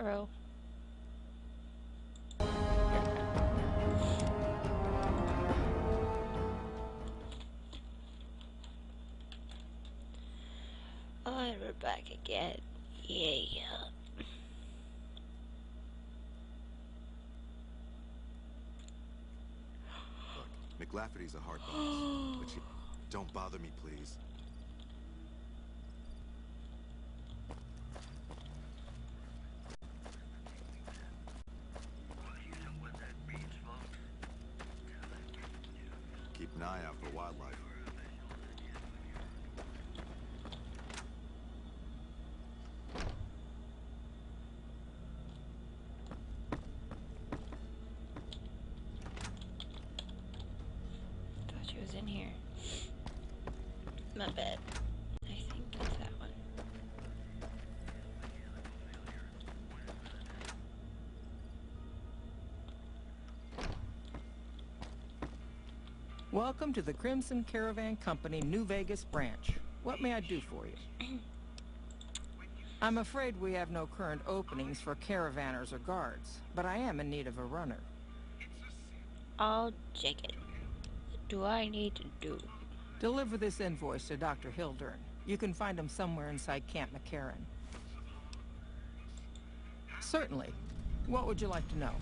Ruh-roh. Alright, we're back again. Yeah. Look, McLafferty's a hard boss, but you don't bother me, please. Keep an eye out for wildlife. Thought she was in here. My bad. I think it's that one. Welcome to the Crimson Caravan Company NewVegas branch. What may I do for you? I'm afraid we have no current openings for caravanners or guards, but I am in need of a runner. I'll check it. What do I need to do? Deliver this invoice to Dr. Hildern. You can find him somewhere inside Camp McCarran. Certainly. What would you like to know?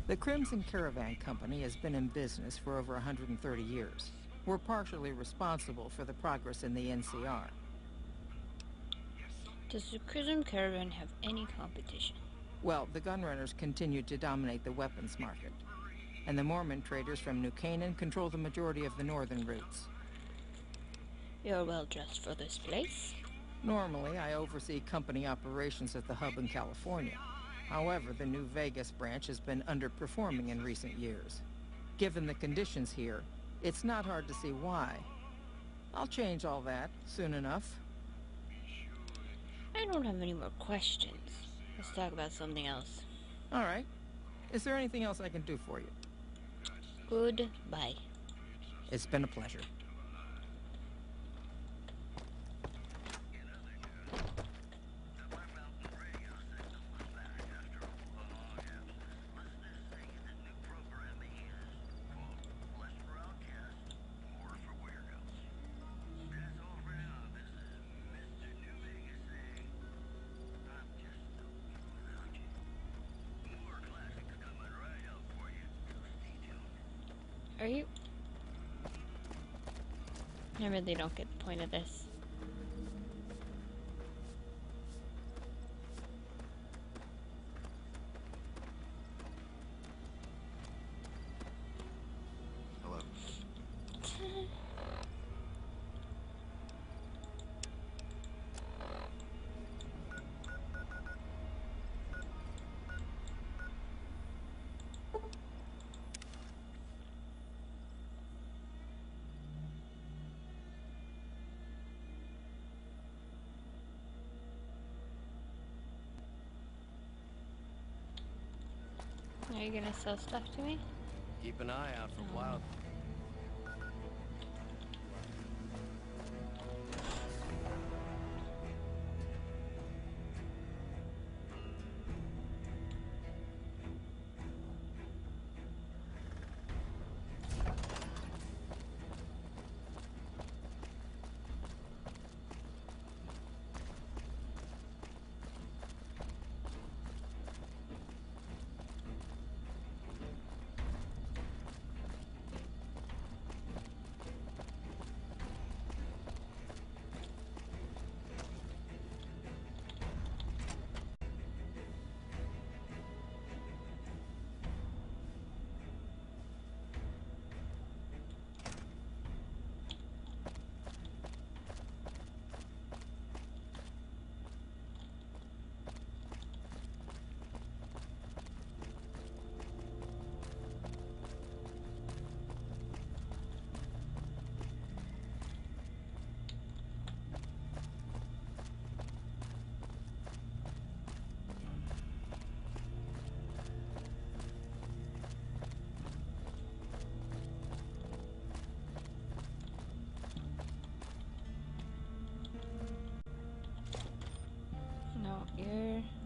The Crimson Caravan Company has been in business for over 130 years. We're partially responsible for the progress in the NCR. Does the Crimson Caravan have any competition? Well, the gunrunners continue to dominate the weapons market, and the Mormon traders from New Canaan control the majority of the northern routes. You're well dressed for this place. Normally, I oversee company operations at the hub in California. However, the NewVegas branch has been underperforming in recent years. Given the conditions here, it's not hard to see why. I'll change all that soon enough. I don't have any more questions. Let's talk about something else. All right. Is there anything else I can do for you? Goodbye. It's been a pleasure. Are you? I really don't get the point of this. Hello. Are you gonna sell stuff to me? Keep an eye out for wild.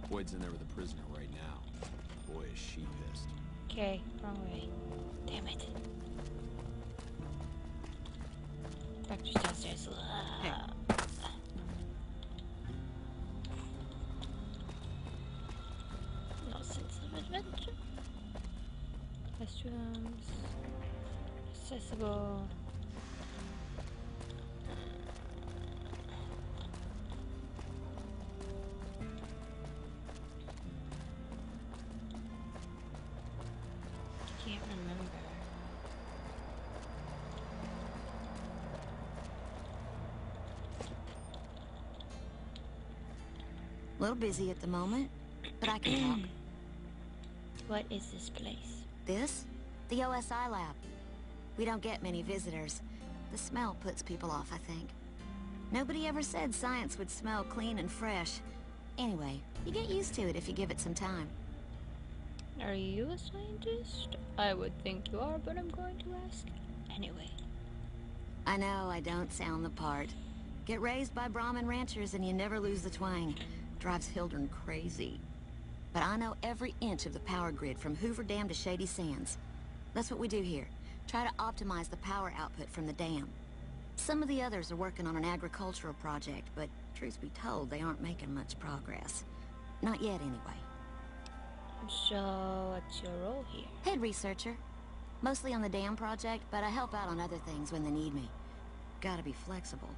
Boyd's in there with a prisoner right now. Boy, is she pissed. Okay, wrong way. Damn it. Doctor's downstairs. Hey. No sense of adventure. Restrooms. Accessible. Can't remember. A little busy at the moment, but I can talk. What is this place? This? The OSI lab. We don't get many visitors. The smell puts people off, I think. Nobody ever said science would smell clean and fresh. Anyway, you get used to it if you give it some time. Are you a scientist? I would think you are, but I'm going to ask anyway. I know I don't sound the part. Get raised by Brahmin ranchers and you never lose the twang. Drives Hildern crazy. But I know every inch of the power grid from Hoover Dam to Shady Sands. That's what we do here. Try to optimize the power output from the dam. Some of the others are working on an agricultural project, but truth be told, they aren't making much progress. Not yet, anyway. So, what's your role here? Head researcher. Mostly on the dam project, but I help out on other things when they need me. Gotta be flexible.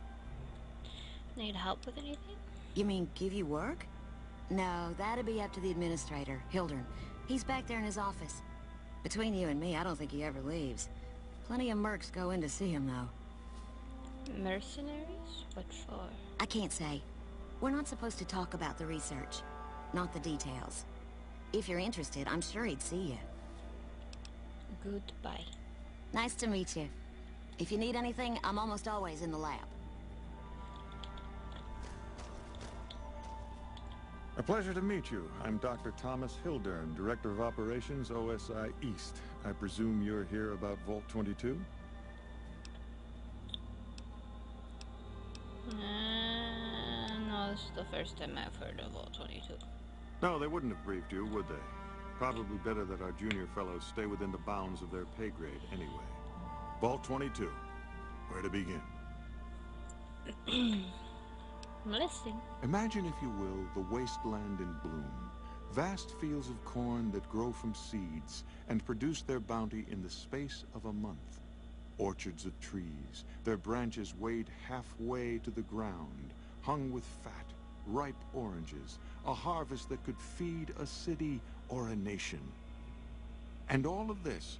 Need help with anything? You mean give you work? No, that'd be up to the administrator, Hildern. He's back there in his office. Between you and me, I don't think he ever leaves. Plenty of mercs go in to see him, though. Mercenaries? What for? I can't say. We're not supposed to talk about the research. Not the details. If you're interested, I'm sure he'd see you. Goodbye. Nice to meet you. If you need anything, I'm almost always in the lab. A pleasure to meet you. I'm Dr. Thomas Hildern, Director of Operations, OSI East. I presume you're here about Vault 22? No, this is the first time I've heard of Vault 22. No, they wouldn't have briefed you, would they? Probably better that our junior fellows stay within the bounds of their pay grade anyway. Vault 22. Where to begin? I'm listening. Imagine, if you will, the wasteland in bloom. Vast fields of corn that grow from seeds and produce their bounty in the space of a month. Orchards of trees, their branches weighed halfway to the ground, hung with fat, ripe oranges, a harvest that could feed a city or a nation. And all this,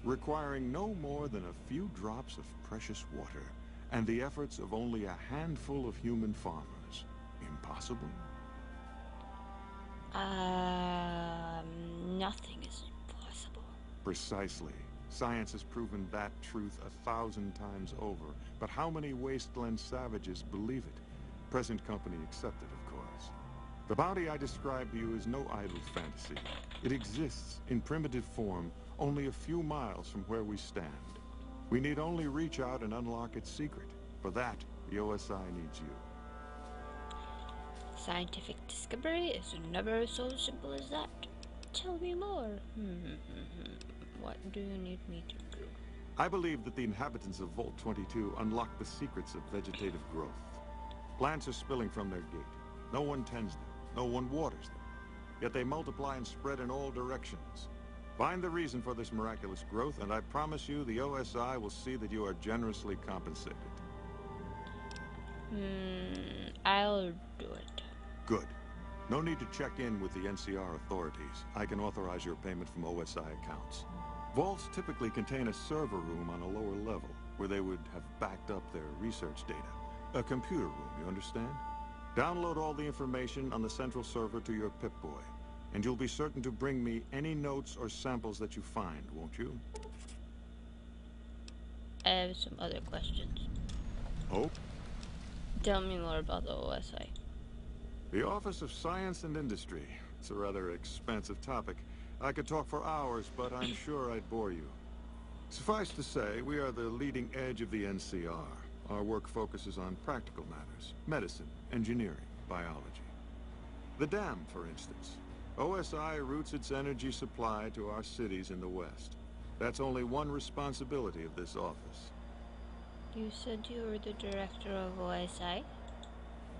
requiring no more than a few drops of precious water, and the efforts of only a handful of human farmers. Impossible? Nothing is impossible. Precisely. Science has proven that truth 1,000 times over. But how many wasteland savages believe it? Present company accepted, of course. The bounty I described to you is no idle fantasy. It exists in primitive form only a few miles from where we stand. We need only reach out and unlock its secret. For that, the OSI needs you. Scientific discovery is never so simple as that. Tell me more. What do you need me to do? I believe that the inhabitants of Vault 22 unlock the secrets of vegetative growth. Plants are spilling from their gate. No one tends them. No one waters them. Yet they multiply and spread in all directions. Find the reason for this miraculous growth, and I promise you the OSI will see that you are generously compensated. I'll do it. Good. No need to check in with the NCR authorities. I can authorize your payment from OSI accounts. Vaults typically contain a server room on a lower level, where they would have backed up their research data. A computer room, you understand? Download all the information on the central server to your Pip-Boy, and you'll be certain to bring me any notes or samples that you find, won't you? I have some other questions. Oh? Tell me more about the OSI. The Office of Science and Industry. It's a rather expansive topic. I could talk for hours, but I'm sure I'd bore you. Suffice to say, we are the leading edge of the NCR. Our work focuses on practical matters: medicine, engineering, biology. The dam, for instance. OSI routes its energy supply to our cities in the West. That's only one responsibility of this office. You said you were the director of OSI?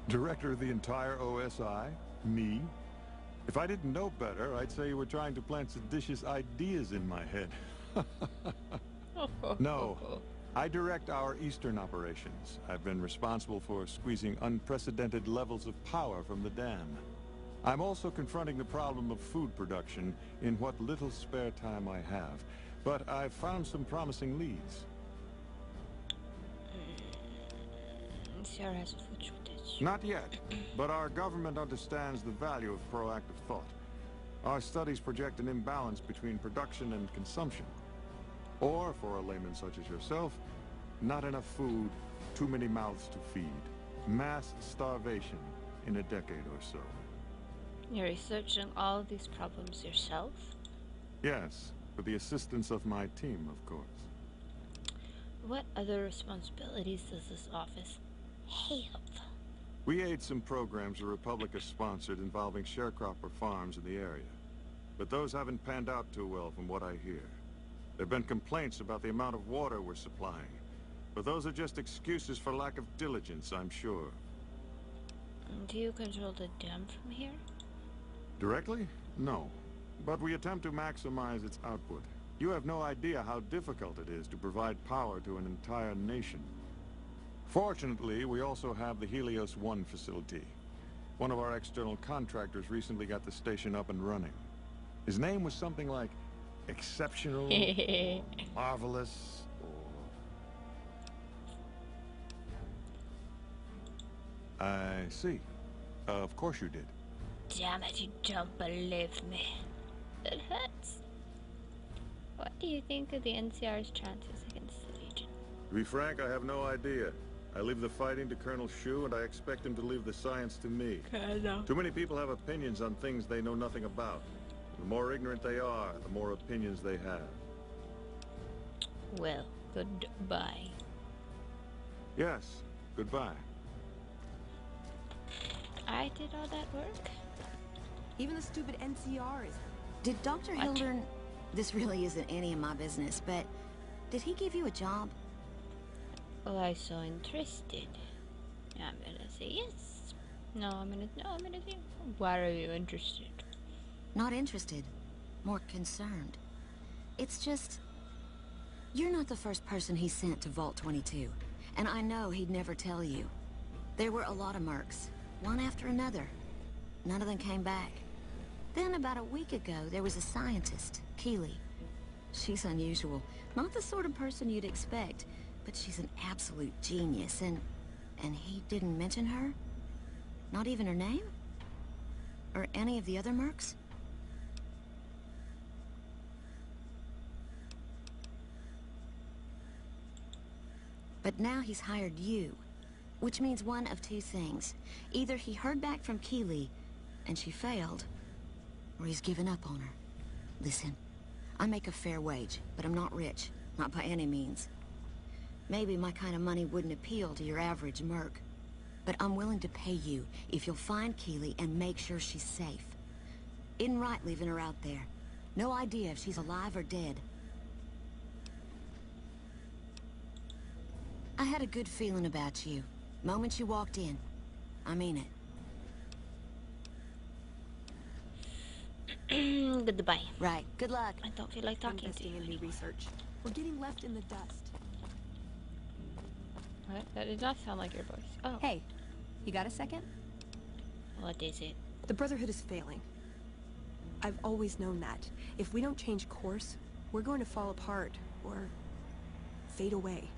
Director of the entire OSI? Me? If I didn't know better, I'd say you were trying to plant seditious ideas in my head. No. I direct our eastern operations. I've been responsible for squeezing unprecedented levels of power from the dam. I'm also confronting the problem of food production in what little spare time I have. But I've found some promising leads. Sarah has a food shortage. Not yet, but our government understands the value of proactive thought. Our studies project an imbalance between production and consumption. Or, for a layman such as yourself, not enough food, too many mouths to feed. Mass starvation in a decade or so. You're researching all of these problems yourself? Yes, with the assistance of my team, of course. What other responsibilities does this office have? We aid some programs the Republic has sponsored involving sharecropper farms in the area. But those haven't panned out too well from what I hear. There have been complaints about the amount of water we're supplying. But those are just excuses for lack of diligence, I'm sure. Do you control the dam from here? Directly? No. But we attempt to maximize its output. You have no idea how difficult it is to provide power to an entire nation. Fortunately, we also have the Helios 1 facility. One of our external contractors recently got the station up and running. His name was something like exceptional, marvelous, or... I see. Of course you did. Damn it, you don't believe me. That hurts. What do you think of the NCR's chances against the Legion? To be frank, I have no idea. I leave the fighting to Colonel Shu, and I expect him to leave the science to me. Too many people have opinions on things they know nothing about. The more ignorant they are, the more opinions they have. Well, goodbye. Yes, goodbye. I did all that work? Even the stupid NCR is... Did Dr. Hildern... This really isn't any of my business, but did he give you a job? Well, I so interested. I'm gonna say yes. No, I'm gonna say... Why are you interested? Not interested. More concerned. It's just... You're not the first person he sent to Vault 22. And I know he'd never tell you. There were a lot of mercs. One after another. None of them came back. Then about a week ago, there was a scientist, Keeley. She's unusual. Not the sort of person you'd expect, but she's an absolute genius, and he didn't mention her? Not even her name? Or any of the other mercs? But now he's hired you, which means one of two things. Either he heard back from Keeley, and she failed, or he's given up on her. Listen, I make a fair wage, but I'm not rich. Not by any means. Maybe my kind of money wouldn't appeal to your average merc. But I'm willing to pay you if you'll find Keeley and make sure she's safe. Isn't right leaving her out there. No idea if she's alive or dead. I had a good feeling about you. Moment you walked in. I mean it. Goodbye. Right. Good luck. I don't feel like talking to investing you in new anymore. research. We're getting left in the dust. What? That did not sound like your voice. Oh. Hey, you got a second? What is it? The Brotherhood is failing. I've always known that. If we don't change course, we're going to fall apart, or fade away.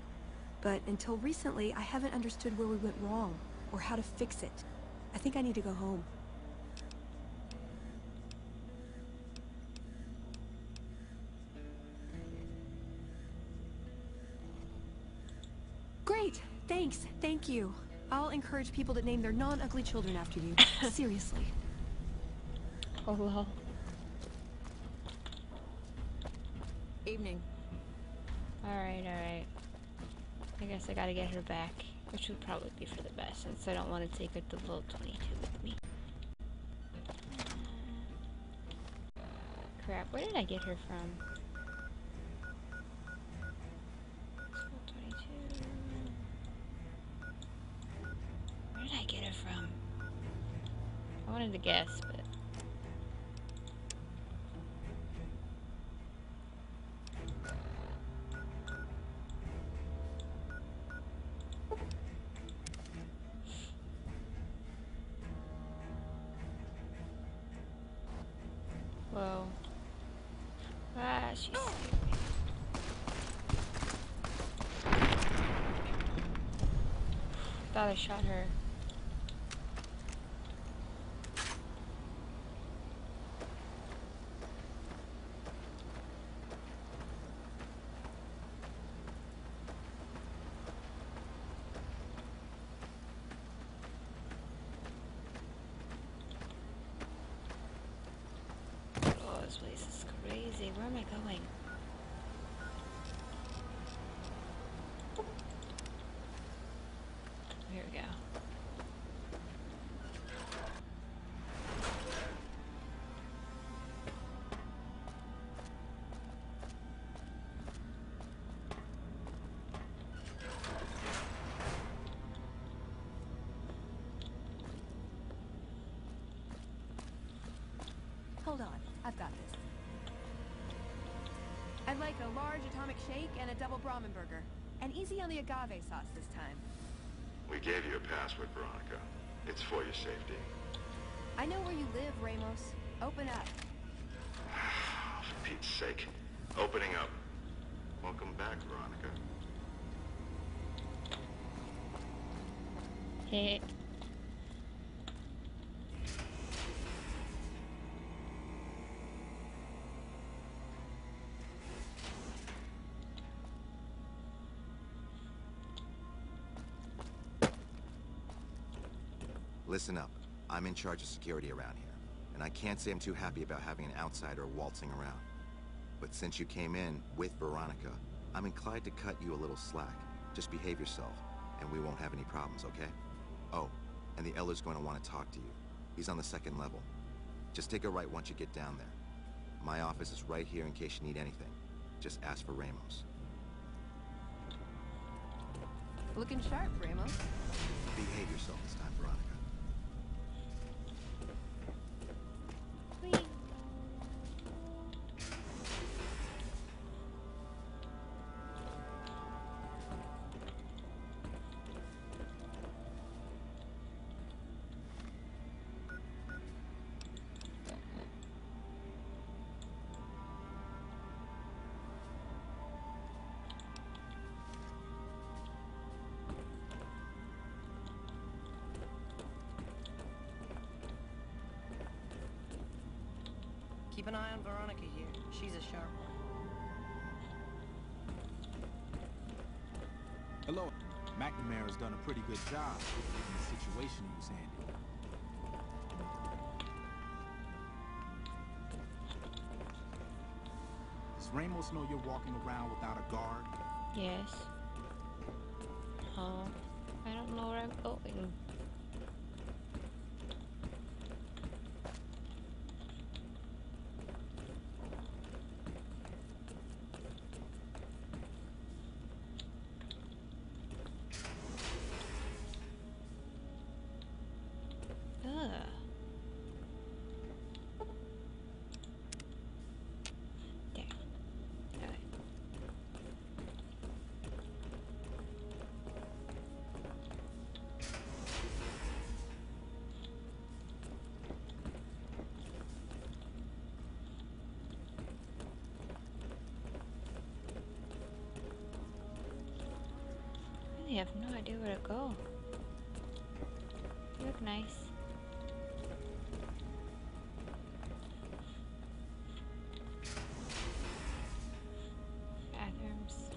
But until recently, I haven't understood where we went wrong, or how to fix it. I think I need to go home. Great! Thanks! Thank you! I'll encourage people to name their non-ugly children after you. Seriously. Oh, well. Evening. Alright. I guess I gotta get her back, which would probably be for the best, since I don't want to take her to Vault 22 with me. Crap, where did I get her from? 22. Where did I get her from? I wanted to guess, but... Whoa. Ah, she's scared me. Thought I shot her. Oh, this place is crazy. Where am I going? Here we go. Hold on, I've got this. I'd like a large atomic shake and a double Brahmin burger. And easy on the agave sauce this time. We gave you a password, Veronica. It's for your safety. I know where you live, Ramos. Open up. For Pete's sake. Opening up. Welcome back, Veronica. Hey. Listen up. I'm in charge of security around here, and I can't say I'm too happy about having an outsider waltzing around. But since you came in with Veronica, I'm inclined to cut you a little slack. Just behave yourself, and we won't have any problems, okay? Oh, and the Elder's going to want to talk to you. He's on the 2nd level. Just take a right once you get down there. My office is right here in case you need anything. Just ask for Ramos. Looking sharp, Ramos. Behave yourself this time, Veronica. Whee! Keep an eye on Veronica here. She's a sharp one. Hello. McNamara's done a pretty good job in the situation he was handed. Does Ramos know you're walking around without a guard? Yes. Oh, I don't know where I'm going. Ugh. There. Alright. I really have no idea where to go. You look nice. Bathrooms.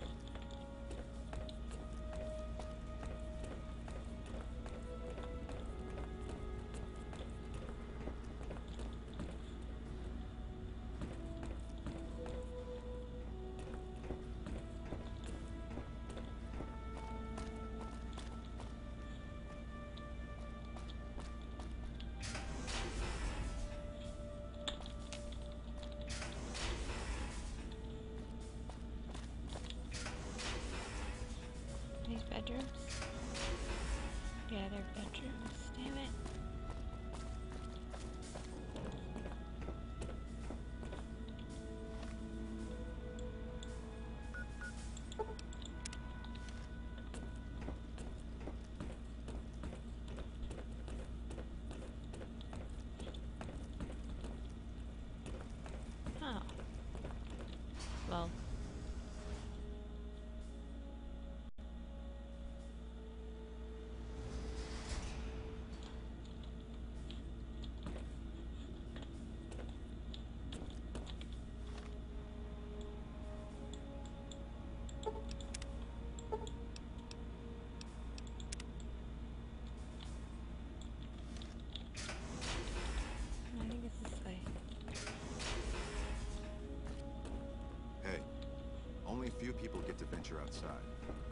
bunker outside,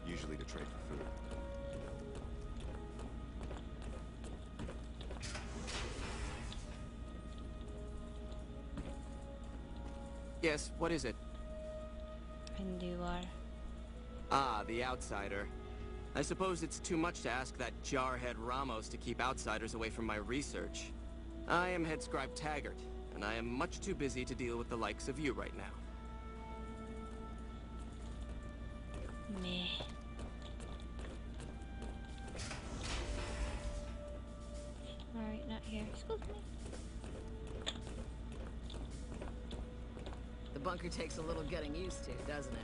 usually to trade for food. Yes, what is it? And you are. Ah, the outsider. I suppose it's too much to ask that jarhead Ramos to keep outsiders away from my research. I am head scribe Taggart, and I am much too busy to deal with the likes of you right now. Meh. Alright, not here. Excuse me. The bunker takes a little getting used to, doesn't it?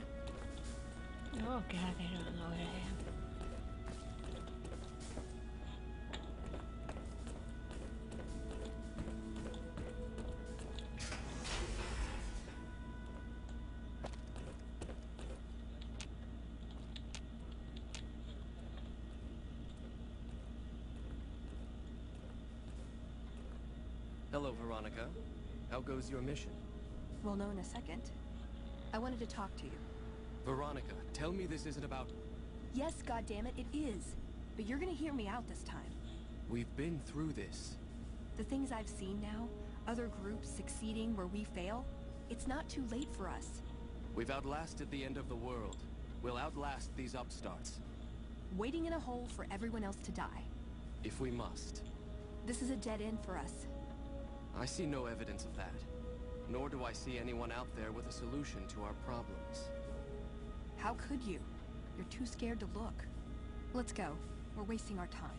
Oh god, I don't know where I am. Hello, Veronica. How goes your mission? We'll know in a second. I wanted to talk to you. Veronica, tell me this isn't about... Yes, goddammit, it is. But you're gonna hear me out this time. We've been through this. The things I've seen now, other groups succeeding where we fail, it's not too late for us. We've outlasted the end of the world. We'll outlast these upstarts. Waiting in a hole for everyone else to die. If we must. This is a dead end for us. I see no evidence of that. Nor do I see anyone out there with a solution to our problems. How could you? You're too scared to look. Let's go. We're wasting our time.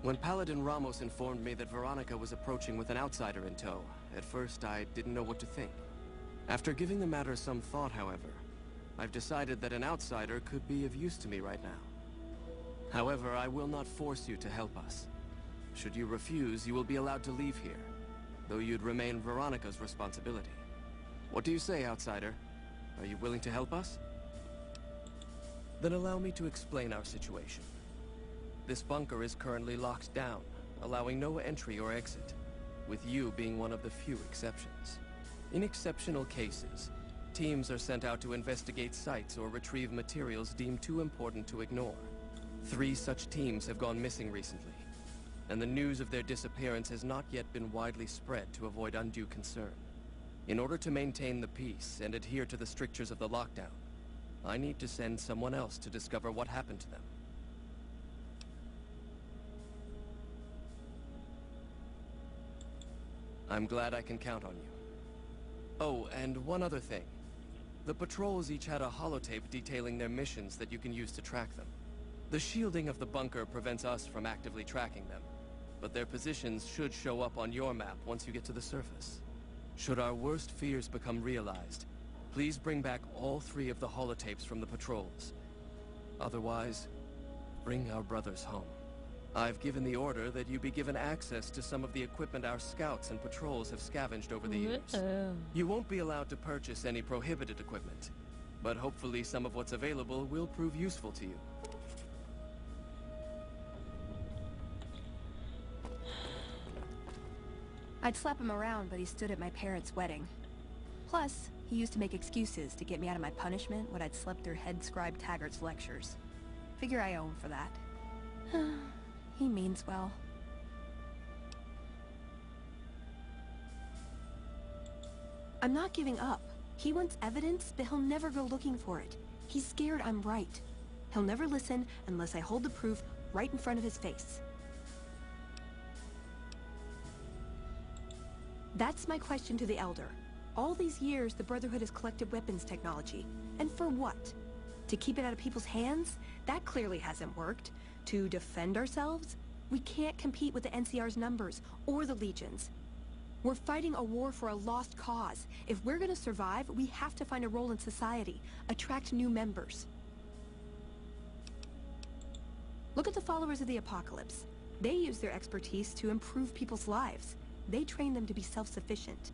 When Paladin Ramos informed me that Veronica was approaching with an outsider in tow, at first I didn't know what to think. After giving the matter some thought, however, I've decided that an outsider could be of use to me right now. However, I will not force you to help us. Should you refuse, you will be allowed to leave here, though you'd remain Veronica's responsibility. What do you say, outsider? Are you willing to help us? Then allow me to explain our situation. This bunker is currently locked down, allowing no entry or exit, with you being one of the few exceptions. In exceptional cases, teams are sent out to investigate sites or retrieve materials deemed too important to ignore. 3 such teams have gone missing recently, and the news of their disappearance has not yet been widely spread to avoid undue concern. In order to maintain the peace and adhere to the strictures of the lockdown, I need to send someone else to discover what happened to them. I'm glad I can count on you. Oh, and one other thing. The patrols each had a holotape detailing their missions that you can use to track them. The shielding of the bunker prevents us from actively tracking them, but their positions should show up on your map once you get to the surface. Should our worst fears become realized, please bring back all 3 of the holotapes from the patrols. Otherwise, bring our brothers home. I've given the order that you be given access to some of the equipment our scouts and patrols have scavenged over the years. You won't be allowed to purchase any prohibited equipment, but hopefully some of what's available will prove useful to you. I'd slap him around, but he stood at my parents' wedding. Plus, he used to make excuses to get me out of my punishment when I'd slept through head scribe Taggart's lectures. Figure I owe him for that. He means well. I'm not giving up. He wants evidence, but he'll never go looking for it. He's scared I'm right. He'll never listen unless I hold the proof right in front of his face. That's my question to the Elder. All these years, the Brotherhood has collected weapons technology. And for what? To keep it out of people's hands? That clearly hasn't worked. To defend ourselves? We can't compete with the NCR's numbers, or the Legion's. We're fighting a war for a lost cause. If we're gonna survive, we have to find a role in society, attract new members. Look at the followers of the Apocalypse. They use their expertise to improve people's lives. They train them to be self-sufficient.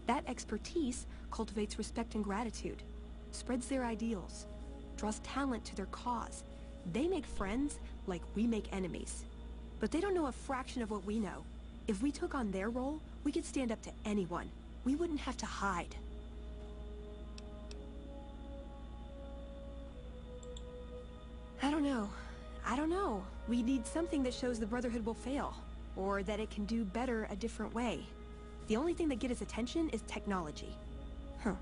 That expertise cultivates respect and gratitude, spreads their ideals, draws talent to their cause. They make friends like we make enemies. But they don't know a fraction of what we know. If we took on their role, we could stand up to anyone. We wouldn't have to hide. I don't know. I don't know. We need something that shows the Brotherhood will fail, or that it can do better a different way. The only thing that gets his attention is technology. Huh.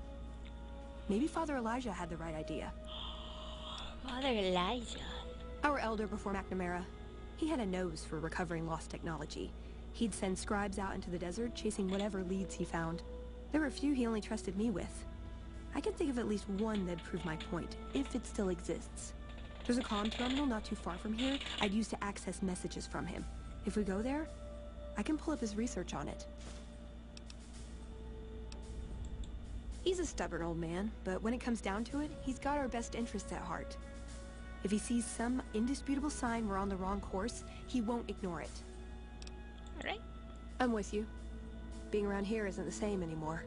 Maybe Father Elijah had the right idea. Father Elijah. Our elder before McNamara. He had a nose for recovering lost technology. He'd send scribes out into the desert, chasing whatever leads he found. There were a few he only trusted me with. I can think of at least one that'd prove my point, if it still exists. There's a comm terminal not too far from here I'd use to access messages from him. If we go there, I can pull up his research on it. He's a stubborn old man, but when it comes down to it, he's got our best interests at heart. If he sees some indisputable sign we're on the wrong course, he won't ignore it. Alright. I'm with you. Being around here isn't the same anymore.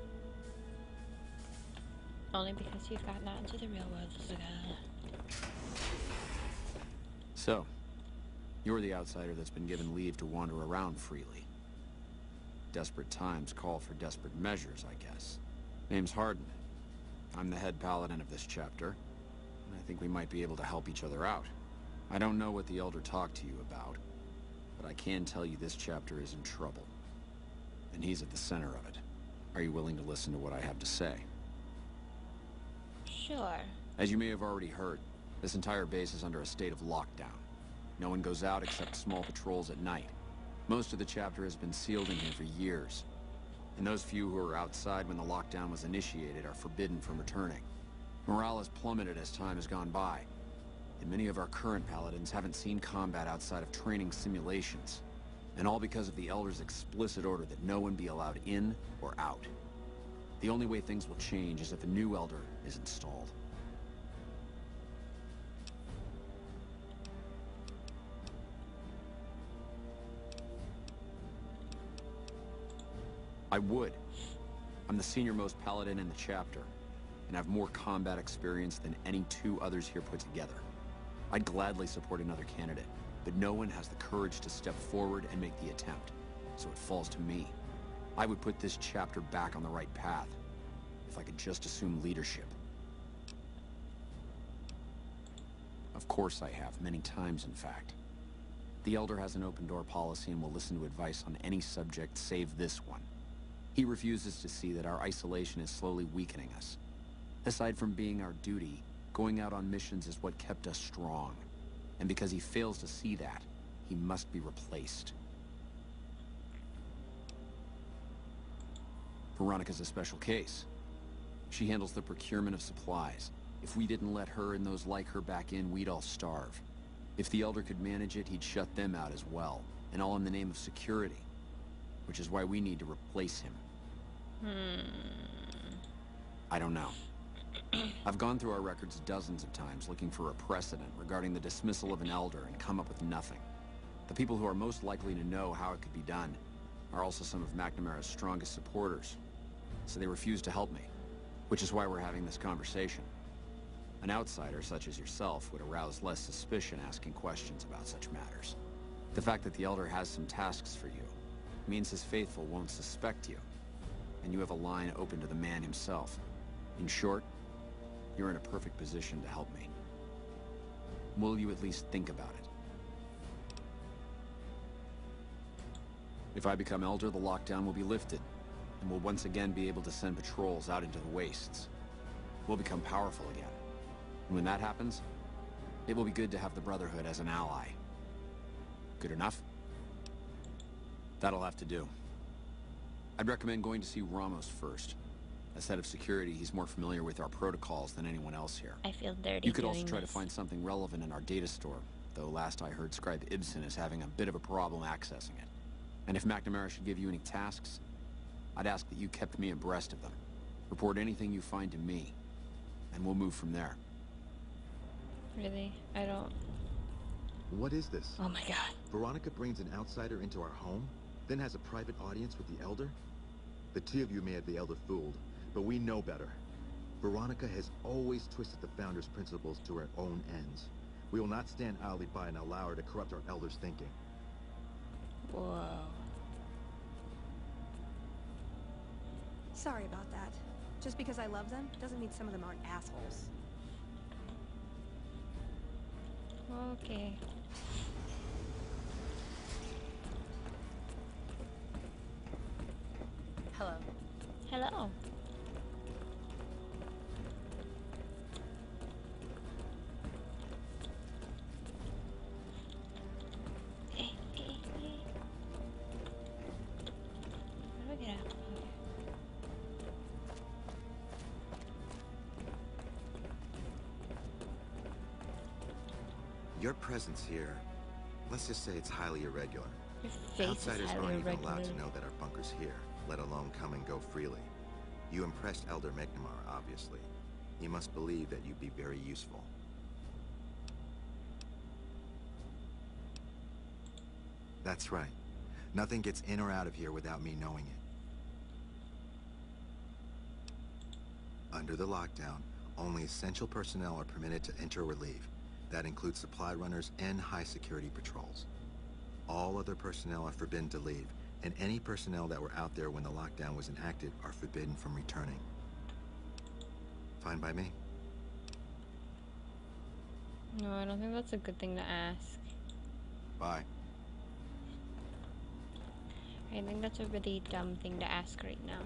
Only because you've gotten out into the real world, Jessica. So, you're the outsider that's been given leave to wander around freely. Desperate times call for desperate measures, I guess. Name's Hardin. I'm the head paladin of this chapter, and I think we might be able to help each other out. I don't know what the Elder talked to you about, but I can tell you this chapter is in trouble. And he's at the center of it. Are you willing to listen to what I have to say? Sure. As you may have already heard, this entire base is under a state of lockdown. No one goes out except small patrols at night. Most of the chapter has been sealed in here for years. And those few who were outside when the lockdown was initiated are forbidden from returning. Morale has plummeted as time has gone by. And many of our current paladins haven't seen combat outside of training simulations. And all because of the Elder's explicit order that no one be allowed in or out. The only way things will change is if a new Elder is installed. I would. I'm the senior-most paladin in the chapter, and have more combat experience than any two others here put together. I'd gladly support another candidate, but no one has the courage to step forward and make the attempt, so it falls to me. I would put this chapter back on the right path, if I could just assume leadership. Of course I have, many times in fact. The Elder has an open-door policy and will listen to advice on any subject save this one. He refuses to see that our isolation is slowly weakening us. Aside from being our duty, going out on missions is what kept us strong. And because he fails to see that, he must be replaced. Veronica's a special case. She handles the procurement of supplies. If we didn't let her and those like her back in, we'd all starve. If the Elder could manage it, he'd shut them out as well. And all in the name of security. Which is why we need to replace him. I don't know. I've gone through our records dozens of times looking for a precedent regarding the dismissal of an Elder and come up with nothing. The people who are most likely to know how it could be done are also some of McNamara's strongest supporters. So they refuse to help me, which is why we're having this conversation. An outsider such as yourself would arouse less suspicion asking questions about such matters. The fact that the Elder has some tasks for you means his faithful won't suspect you, and you have a line open to the man himself. In short, you're in a perfect position to help me. Will you at least think about it? If I become Elder, the lockdown will be lifted, and we'll once again be able to send patrols out into the wastes. We'll become powerful again. And when that happens, it will be good to have the Brotherhood as an ally. Good enough? That'll have to do. I'd recommend going to see Ramos first. As head of security, he's more familiar with our protocols than anyone else here. I feel dirty. You could also doing try this. to find something relevant in our data store, though last I heard Scribe Ibsen is having a bit of a problem accessing it. And if McNamara should give you any tasks, I'd ask that you kept me abreast of them. Report anything you find to me, and we'll move from there. Really? I don't... What is this? Oh my god. Veronica brings an outsider into our home, then has a private audience with the Elder? The two of you may have the Elder fooled, but we know better. Veronica has always twisted the Founder's principles to her own ends. We will not stand idly by and allow her to corrupt our Elder's thinking. Whoa. Sorry about that. Just because I love them doesn't mean some of them aren't assholes. Okay. Hello. Hello. How do I get out? Okay. Your presence here, let's just say it's highly irregular. Your face Outsiders is highly aren't even irregular. allowed to know that our bunker's here, let alone come and go freely. You impressed Elder McNamara, obviously. He must believe that you'd be very useful. That's right. Nothing gets in or out of here without me knowing it. Under the lockdown, only essential personnel are permitted to enter or leave. That includes supply runners and high-security patrols. All other personnel are forbidden to leave, and any personnel that were out there when the lockdown was enacted are forbidden from returning. Fine by me? No, I don't think that's a good thing to ask. Bye. I think that's a really dumb thing to ask right now.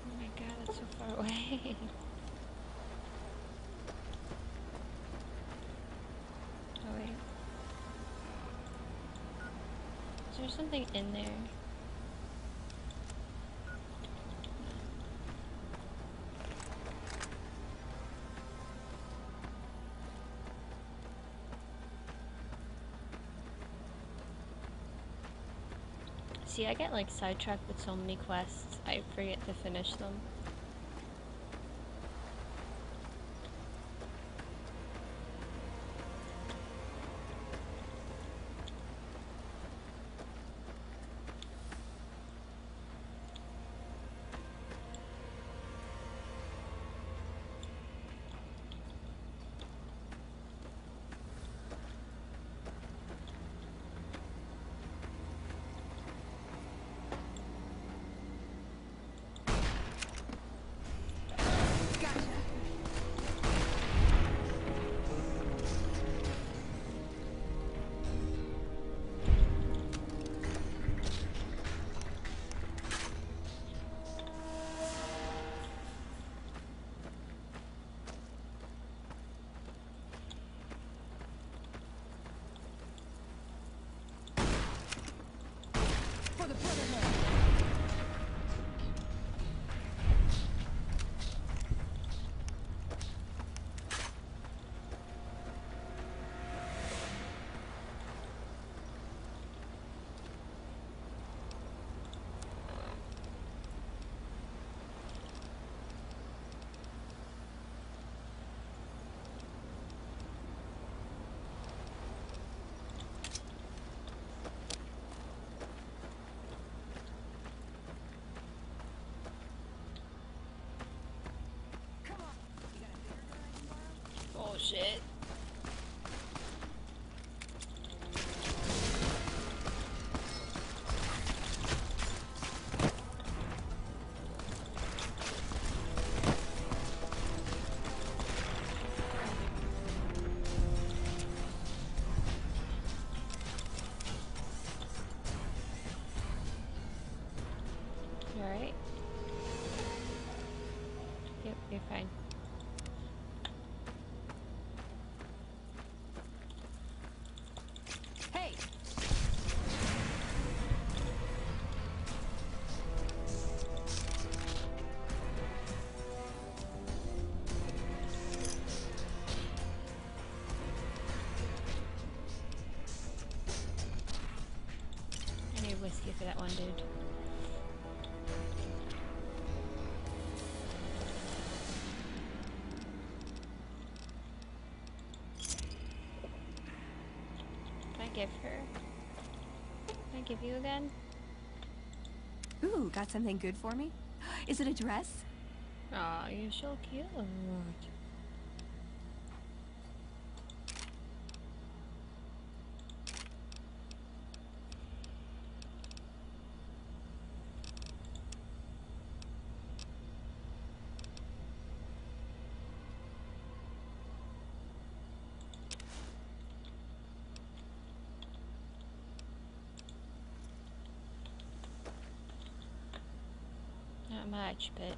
Oh my god, that's so far away. Oh wait. Is there something in there? See, I get like sidetracked with so many quests, I forget to finish them. Oh shit. You alright? Yep, you're fine. Hey! I need whiskey for that one dude. give her? Can I give you again? Ooh, got something good for me? Is it a dress? Aw, you're so cute. Not much, but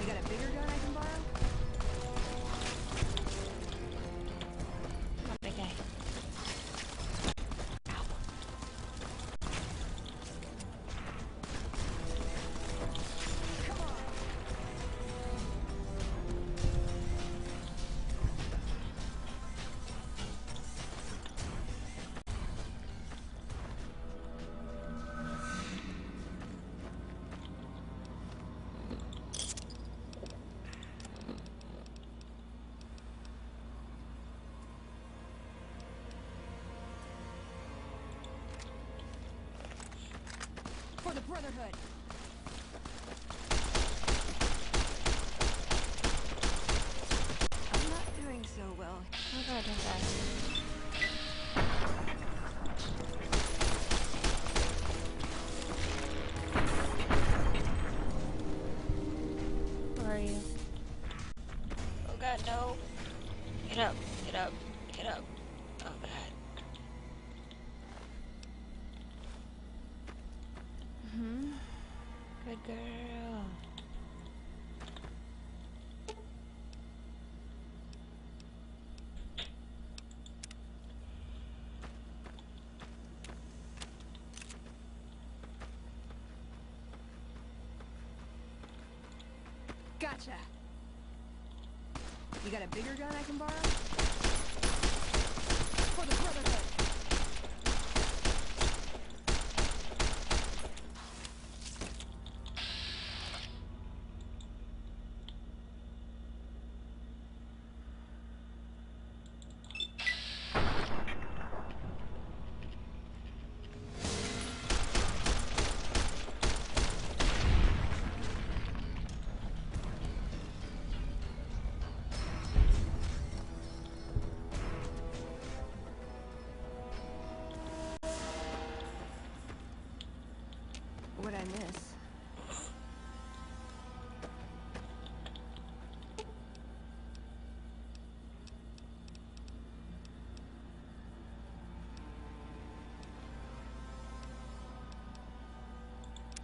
You got a bigger gun I can borrow? okay. For the Brotherhood! I'm not doing so well. Oh god, okay. Where are you? Oh god, no. Get up, get up, get up. Oh god. Good girl. Gotcha! You got a bigger gun I can borrow? For the Brotherhood! What'd I miss?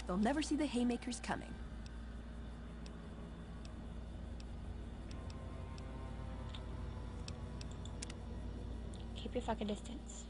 They'll never see the haymakers coming. Keep your fucking distance.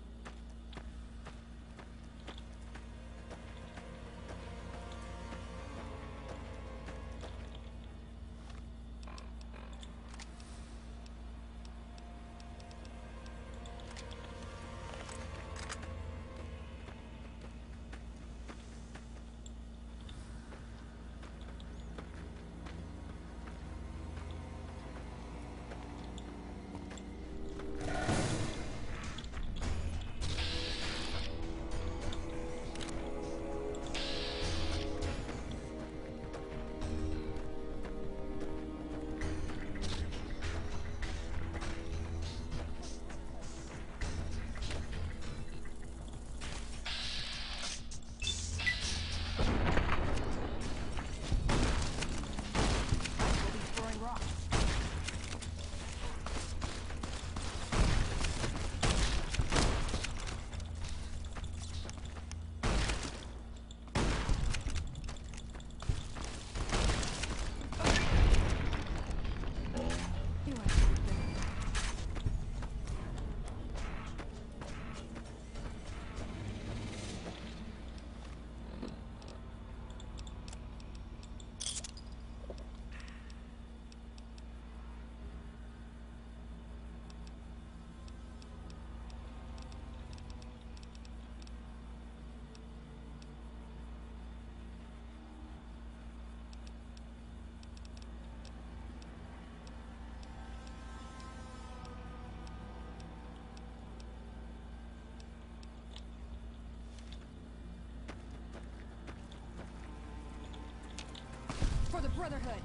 For the Brotherhood.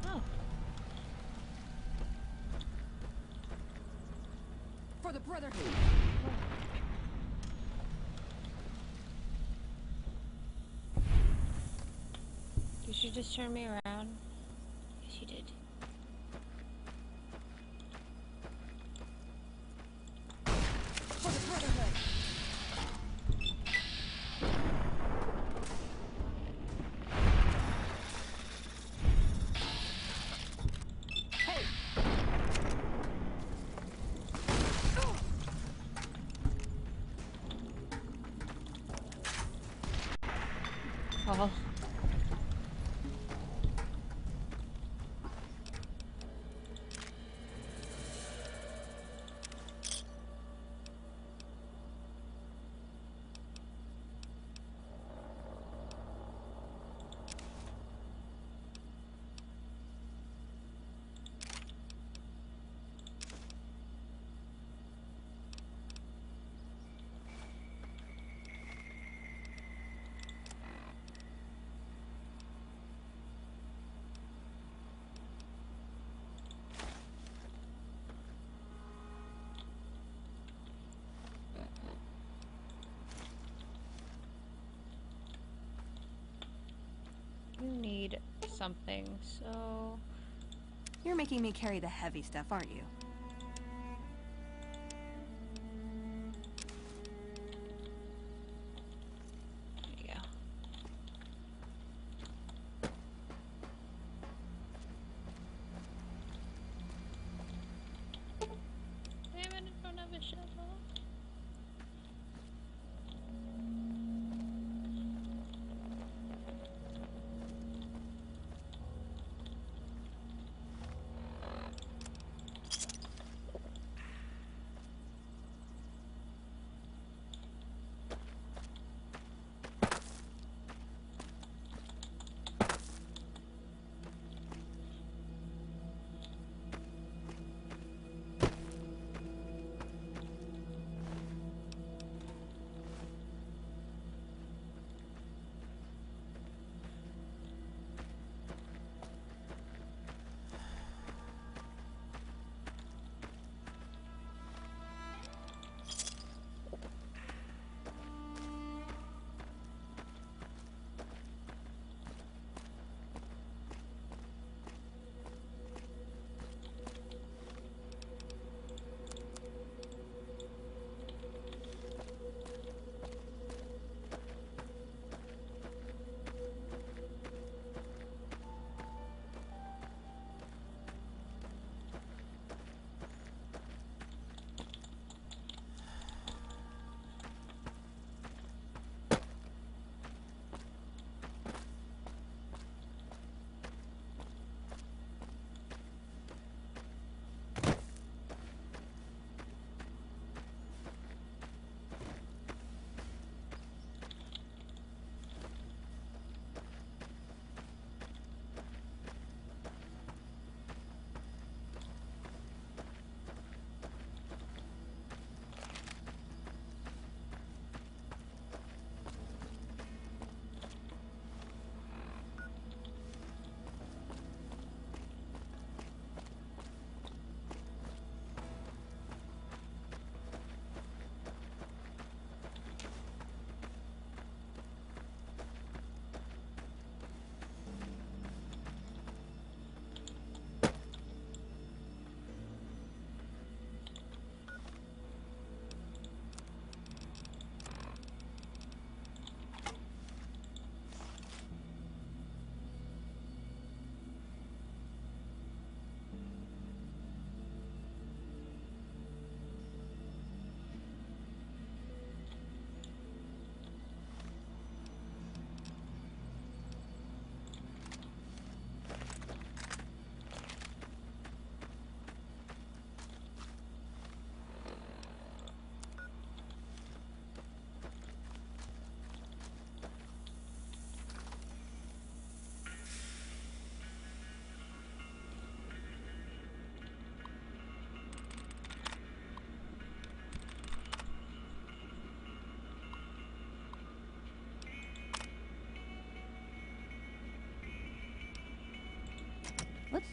Oh. For the Brotherhood. Did she just turn me around? Yes, she did. For the Brotherhood. Hey! Oh. You need something, so... You're making me carry the heavy stuff, aren't you? There you go. Damn it, I don't have a shovel.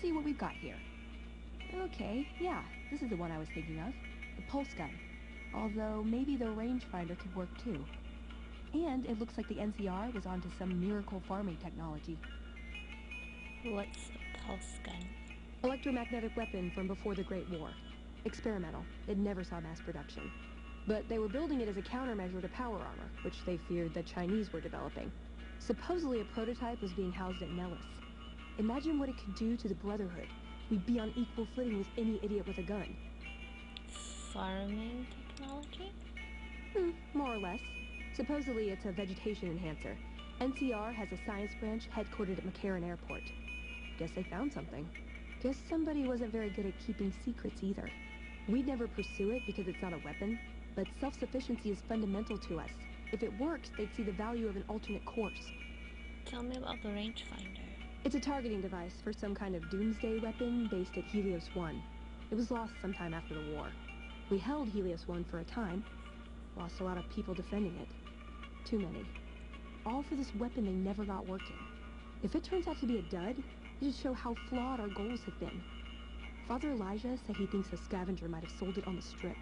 see what we've got here. Okay, yeah, this is the one I was thinking of. The pulse gun. Although, maybe the rangefinder could work too. And it looks like the NCR was onto some miracle farming technology. What's a pulse gun? Electromagnetic weapon from before the Great War. Experimental. It never saw mass production. But they were building it as a countermeasure to power armor, which they feared the Chinese were developing. Supposedly a prototype was being housed at Nellis. Imagine what it could do to the Brotherhood. We'd be on equal footing with any idiot with a gun. Farming technology? More or less. Supposedly it's a vegetation enhancer. NCR has a science branch headquartered at McCarran Airport. Guess they found something. Guess somebody wasn't very good at keeping secrets either. We'd never pursue it because it's not a weapon, but self-sufficiency is fundamental to us. If it works, they'd see the value of an alternate course. Tell me about the rangefinder. It's a targeting device for some kind of doomsday weapon based at Helios 1. It was lost sometime after the war. We held Helios 1 for a time. Lost a lot of people defending it. Too many. All for this weapon they never got working. If it turns out to be a dud, it'd show how flawed our goals have been. Father Elijah said he thinks a scavenger might have sold it on the strip.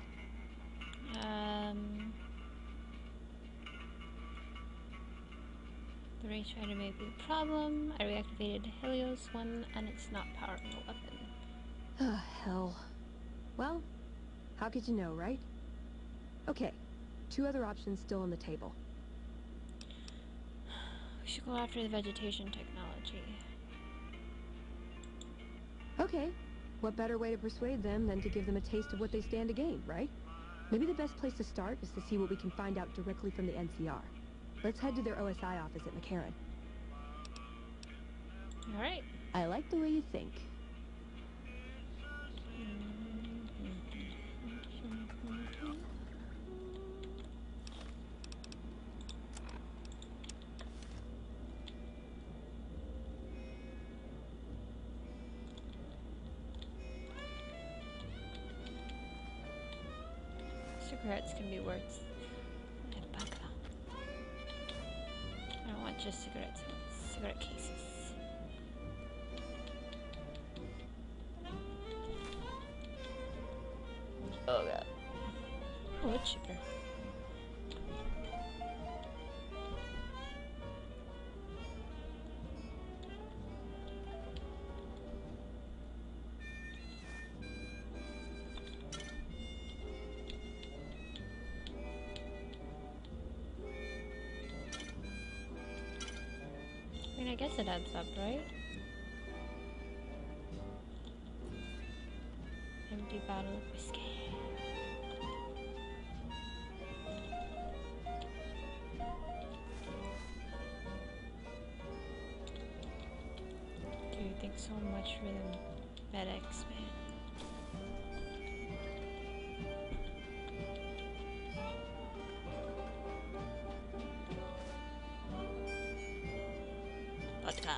The rangefinder may be a problem. I reactivated Helios 1 and it's not powering the weapon. Ah, hell. Well, how could you know, right? Okay, 2 other options still on the table. We should go after the vegetation technology. Okay, what better way to persuade them than to give them a taste of what they stand to gain, right? Maybe the best place to start is to see what we can find out directly from the NCR. Let's head to their OSI office at McCarran. Alright. I like the way you think. Cigarettes can be worth a buck. I don't want just cigarettes, I want cigarette cases. Oh god. Oh, it's cheaper. I mean, I guess it adds up, right? Empty bottle of whiskey. Dude, thanks so much for the FedEx, man. Vodka.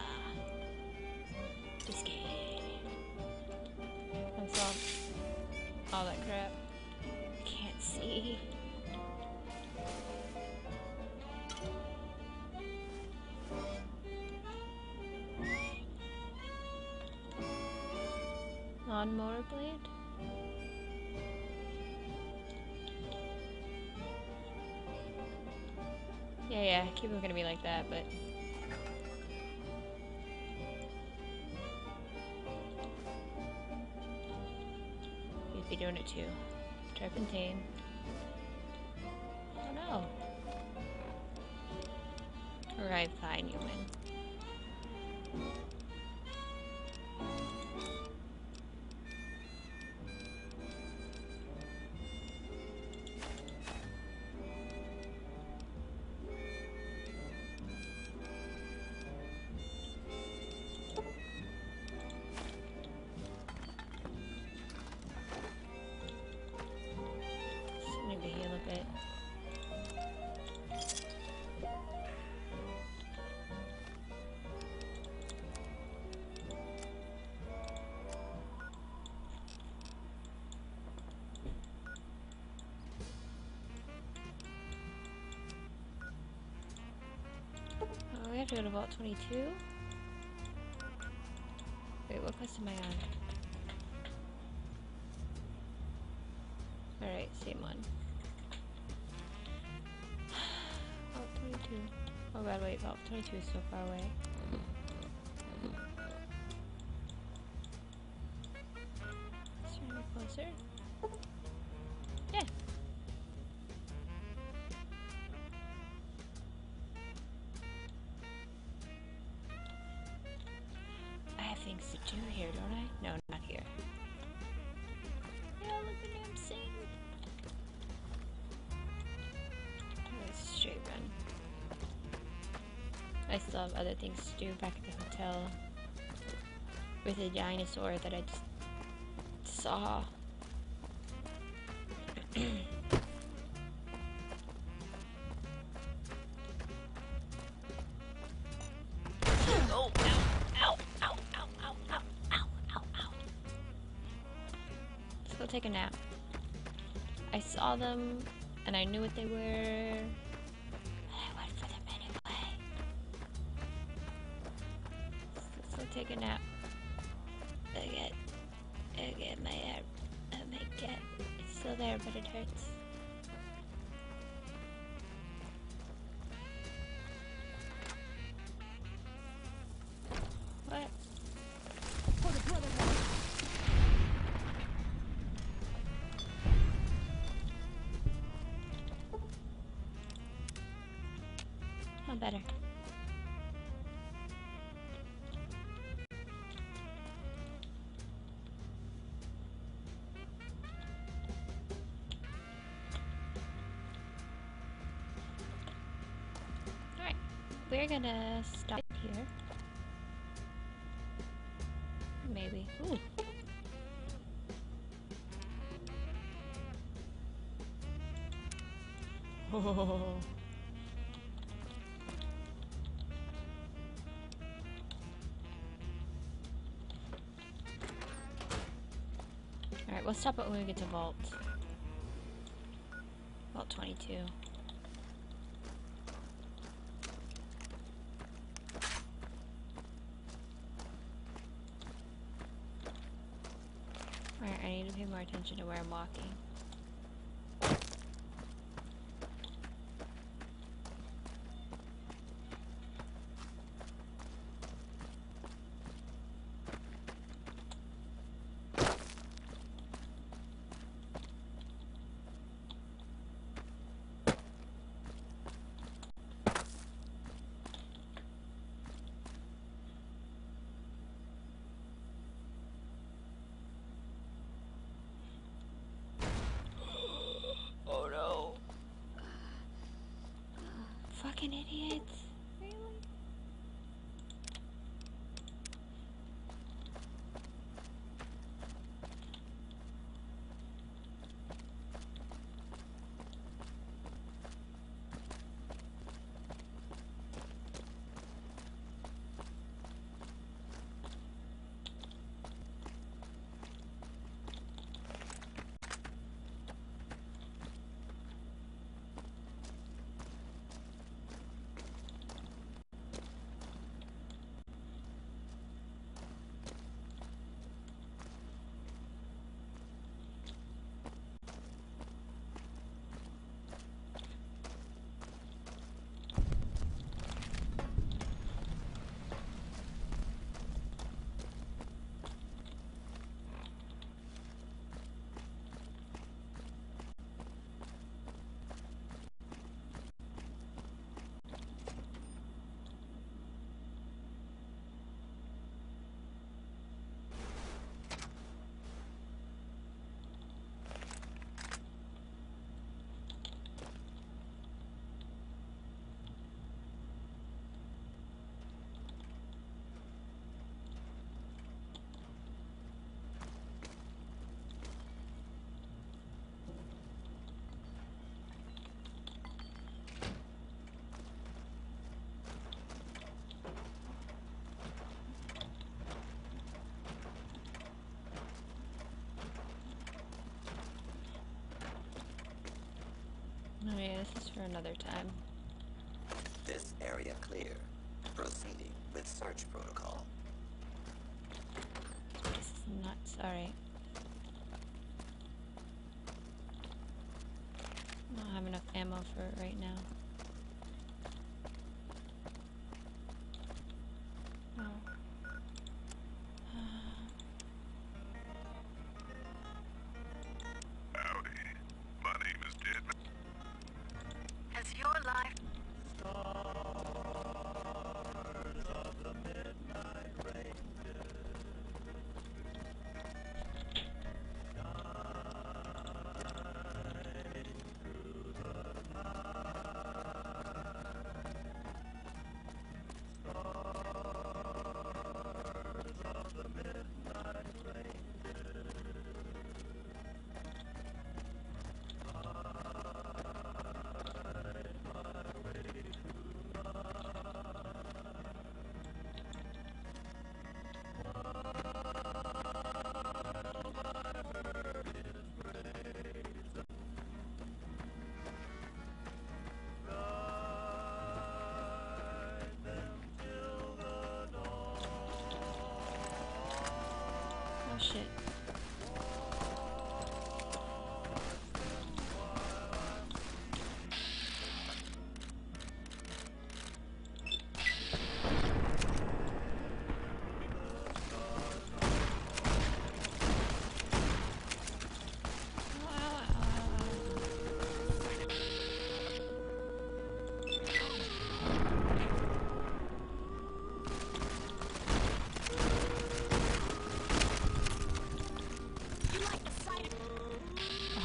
Whiskey. That's all that crap. Can't see. Lawnmower blade? Yeah, I keep looking at me like that, but you'd be doing it too. Turpentine. Oh no. Alright, fine, you win. Maybe heal a bit. Oh, we have to go to Vault 22? Wait, what quest am I on? Alright, same one. Vault 22. Oh god, wait, Vault 22 is so far away. Is there any closer? Yeah. I have things to do here, don't I? No, not here. Yeah, look at him sing. Straight run. I still have other things to do back at the hotel with a dinosaur that I just saw. Oh, ow, ow, ow, ow, ow, ow, ow, ow, ow. Let's go take a nap. I saw them and I knew what they were. Take a nap. I get my cat. It's still there, but it hurts. What? Oh, better. We're gonna stop here. Maybe. Ooh. Oh. Alright, we'll stop it when we get to Vault 22. Alright, I need to pay more attention to where I'm walking. Fucking idiots. Really? Oh yeah, this is for another time. This area clear. Proceeding with search protocol. Alright. I don't have enough ammo for it right now. Oh. Howdy. My name is Deadman. Has your life... Oh shit.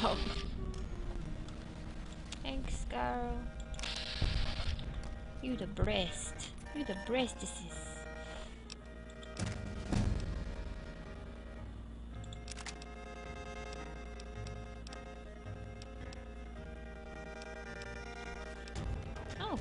Oh. Thanks, girl. You the breast. You the breastesses. Oh.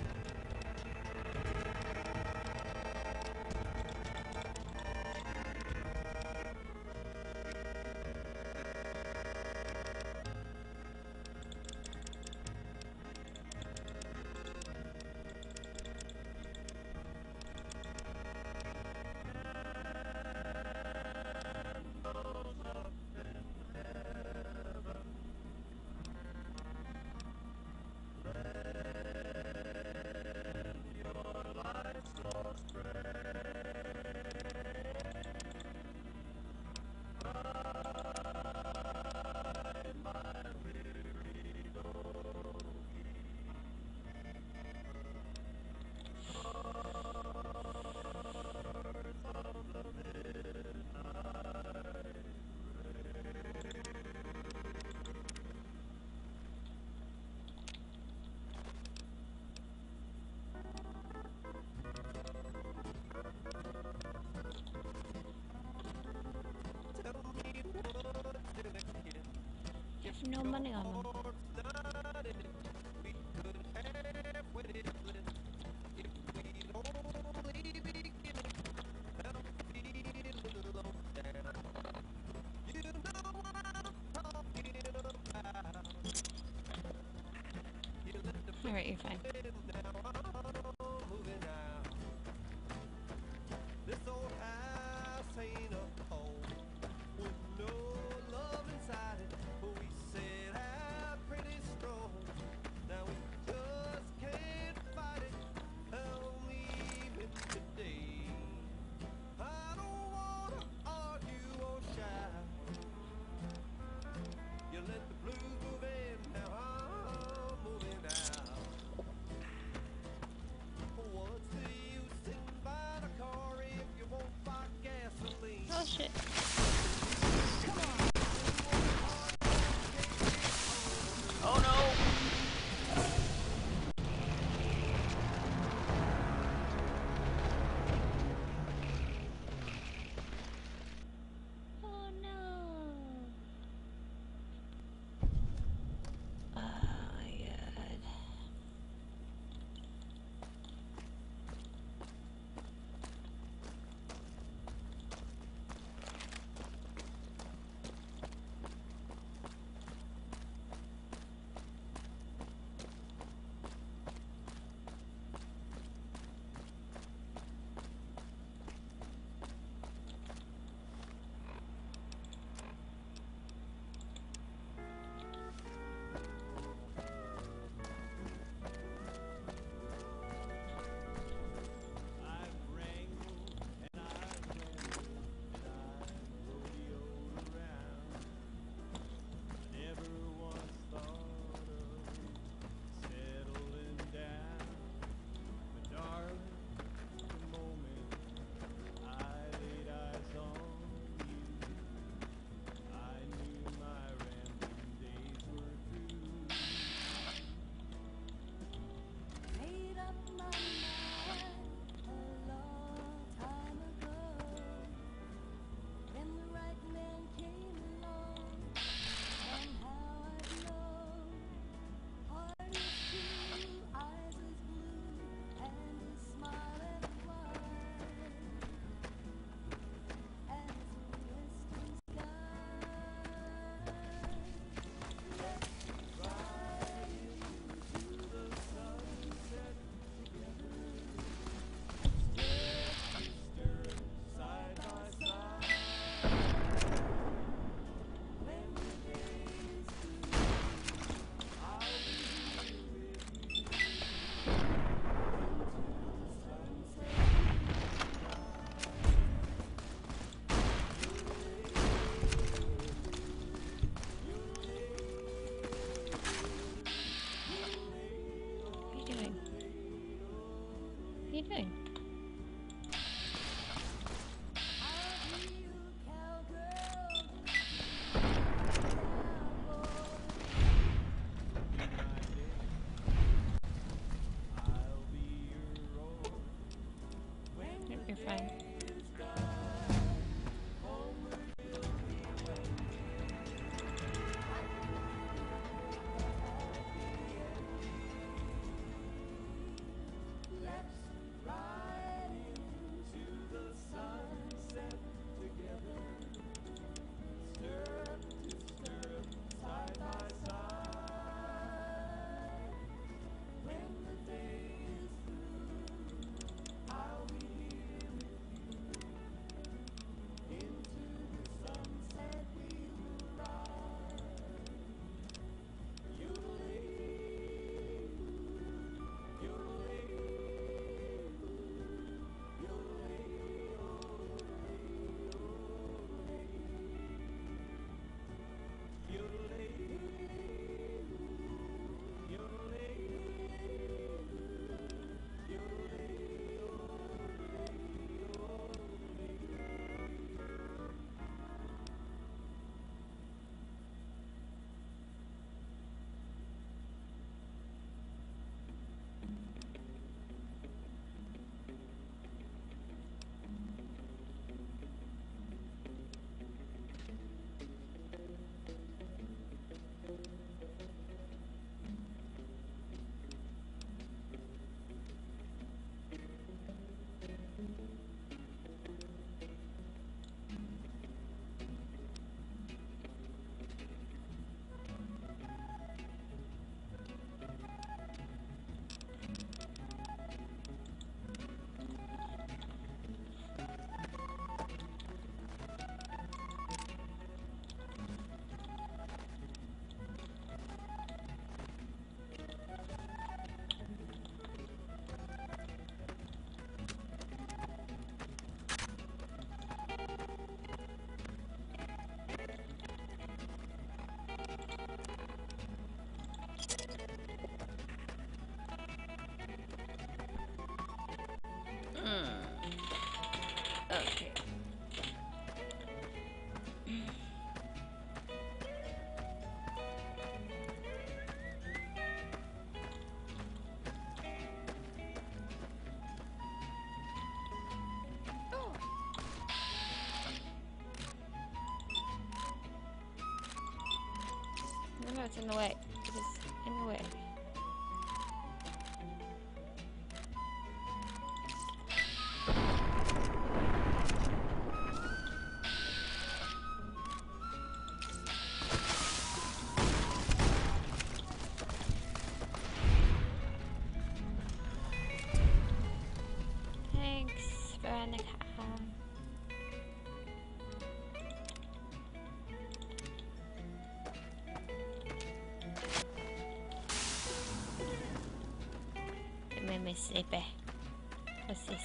No money on them. Alright, you're fine. Oh shit. Oh no! Oh no! Oh my god. No, it's in the way. It is in the way. Thanks, Veronica. It made me sleepy. What's this?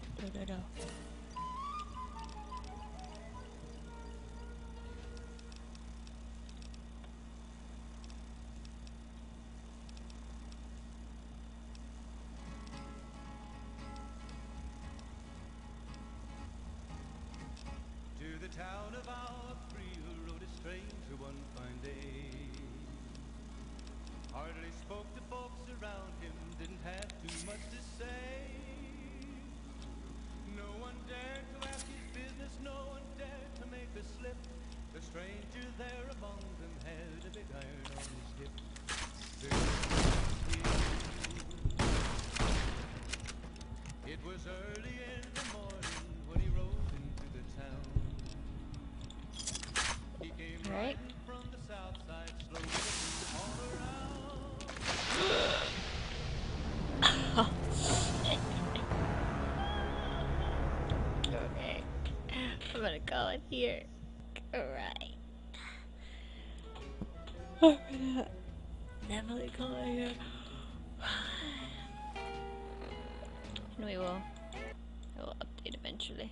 No. To the town of our Priel rode a stranger one fine day. Hardly spoke to folks around him, didn't have too much to say. No one dared to ask his business, no one dared to make a slip. The stranger there among them had a big iron on his hip. It was early in the morning when he rode into the town. He came riding from the south side, slowly looking all around. Okay. I'm gonna call it here. Alright. I'm gonna definitely call it here. And we will update eventually.